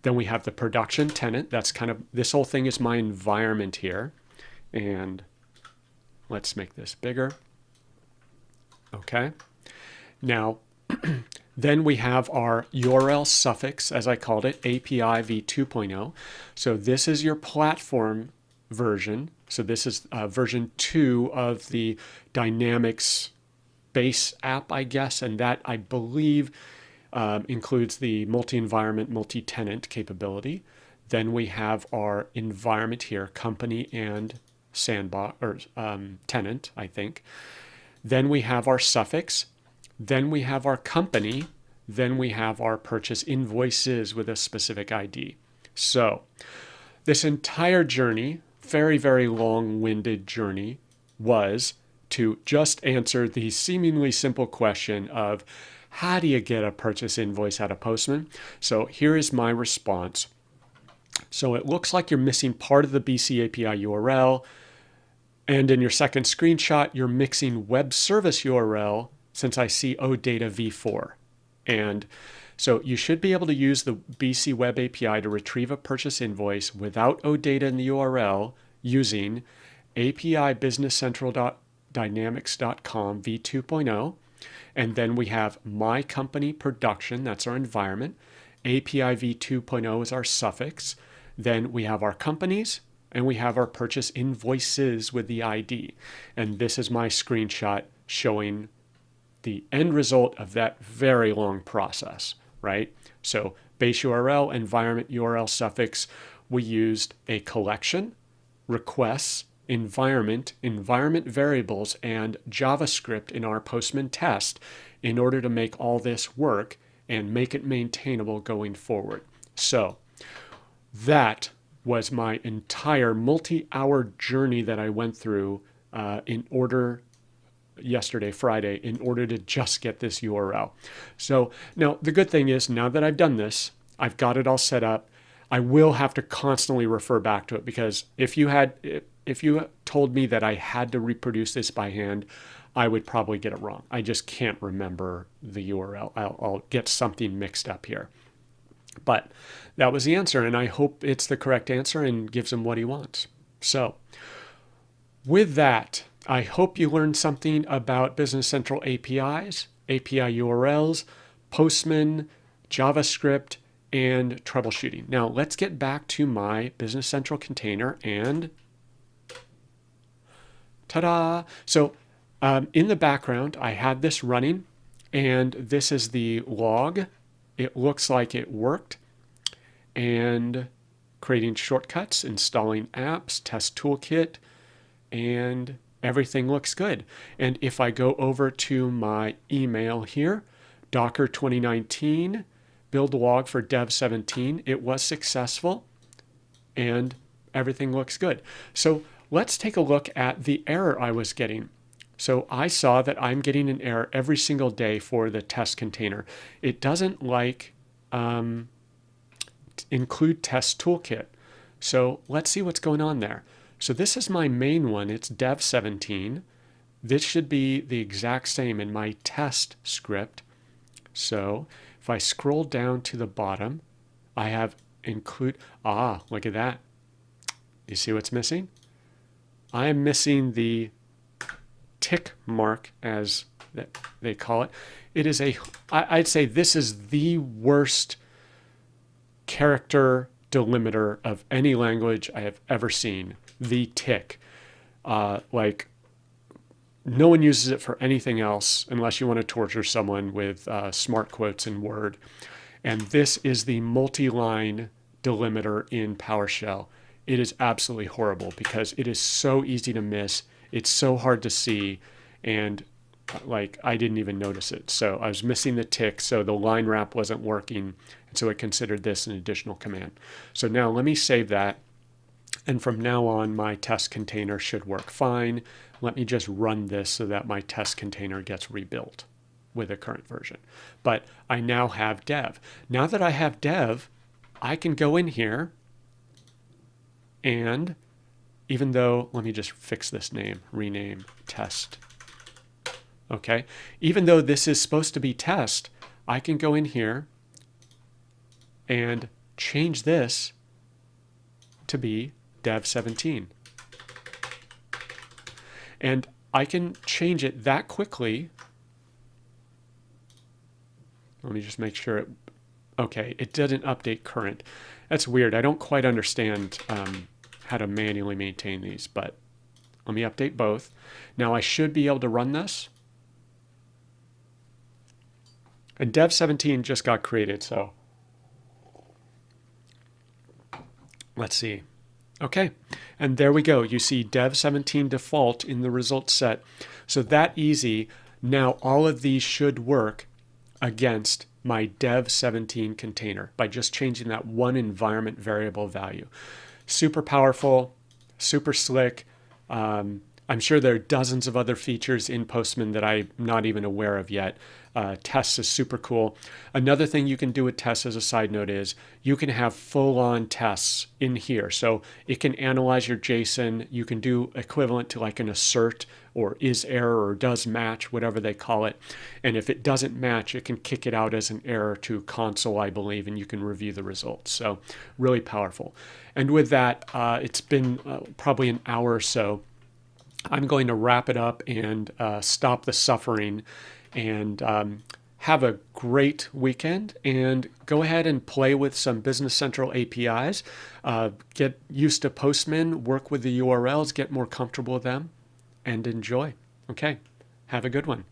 Then we have the production tenant. That's kind of, this whole thing is my environment here. And let's make this bigger. Okay. Now, then we have our URL suffix, as I called it, API v2.0. So this is your platform version. So this is version 2 of the Dynamics base app, I guess, and that I believe includes the multi-environment, multi-tenant capability. Then we have our environment here, company and sandbox or tenant, I think. Then we have our suffix. Then we have our company. Then we have our purchase invoices with a specific ID. So this entire journey, very, very long-winded journey, was to just answer the seemingly simple question of how do you get a purchase invoice out of Postman? So here is my response. So it looks like you're missing part of the BC API URL. And in your second screenshot, you're mixing web service URL since I see OData v4. And so you should be able to use the BC Web API to retrieve a purchase invoice without OData in the URL using API Business Central Dynamics.com v2.0. And then we have my company production, that's our environment. API v2.0 is our suffix. Then we have our companies, and we have our purchase invoices with the ID. And this is my screenshot showing the end result of that very long process, right? So base URL, environment URL suffix, we used a collection, requests, environment variables, and JavaScript in our Postman test in order to make all this work and make it maintainable going forward. So that was my entire multi-hour journey that I went through in order yesterday, Friday, in order to just get this URL. So now the good thing is, now that I've done this, I've got it all set up. I will have to constantly refer back to it, because if you told me that I had to reproduce this by hand, I would probably get it wrong. I just can't remember the URL. I'll get something mixed up here. But that was the answer, and I hope it's the correct answer and gives him what he wants. So with that, I hope you learned something about Business Central APIs, API URLs, Postman, JavaScript, and troubleshooting. Now let's get back to my Business Central container and ta-da! So in the background, I had this running, and this is the log. It looks like it worked. And creating shortcuts, installing apps, test toolkit, and everything looks good. And if I go over to my email here, Docker 2019, build log for dev 17, it was successful, and everything looks good. So let's take a look at the error I was getting. So I saw that I'm getting an error every single day for the test container. It doesn't like include test toolkit. So let's see what's going on there. So this is my main one. It's dev 17. This should be the exact same in my test script. So if I scroll down to the bottom, I have include, look at that. You see what's missing? I am missing the tick mark, as they call it. It is I'd say this is the worst character delimiter of any language I have ever seen. The tick. Like, no one uses it for anything else unless you want to torture someone with smart quotes in Word. And this is the multi-line delimiter in PowerShell. It is absolutely horrible because it is so easy to miss. It's so hard to see, and like I didn't even notice it. So I was missing the tick, so the line wrap wasn't working, and so it considered this an additional command. So now let me save that, and from now on my test container should work fine. Let me just run this so that my test container gets rebuilt with a current version. But I now have dev. Now that I have dev, I can go in here, and even though, let me just fix this name, rename test. Okay, even though this is supposed to be test, I can go in here and change this to be dev 17. And I can change it that quickly. Let me just make sure it, okay, it didn't update current. That's weird. I don't quite understand how to manually maintain these, but let me update both. Now I should be able to run this. And dev 17 just got created, so let's see. Okay, and there we go. You see dev 17 default in the results set. So that easy. Now all of these should work against my dev 17 container by just changing that one environment variable value. Super powerful, super slick. I'm sure there are dozens of other features in Postman that I'm not even aware of yet. Tests is super cool. Another thing you can do with tests as a side note is you can have full-on tests in here. So it can analyze your JSON. You can do equivalent to like an assert or is error or does match, whatever they call it. And if it doesn't match, it can kick it out as an error to console, I believe, and you can review the results. So really powerful. And with that, it's been probably an hour or so. I'm going to wrap it up and stop the suffering, and have a great weekend, and go ahead and play with some Business Central APIs. Get used to Postman, work with the URLs, get more comfortable with them, and enjoy. Okay, have a good one.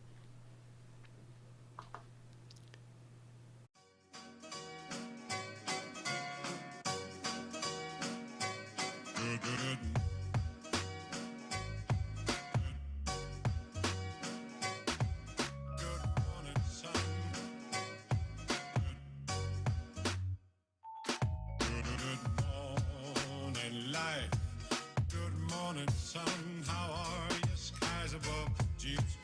Good morning, son. How are you? Skies above, Jeeps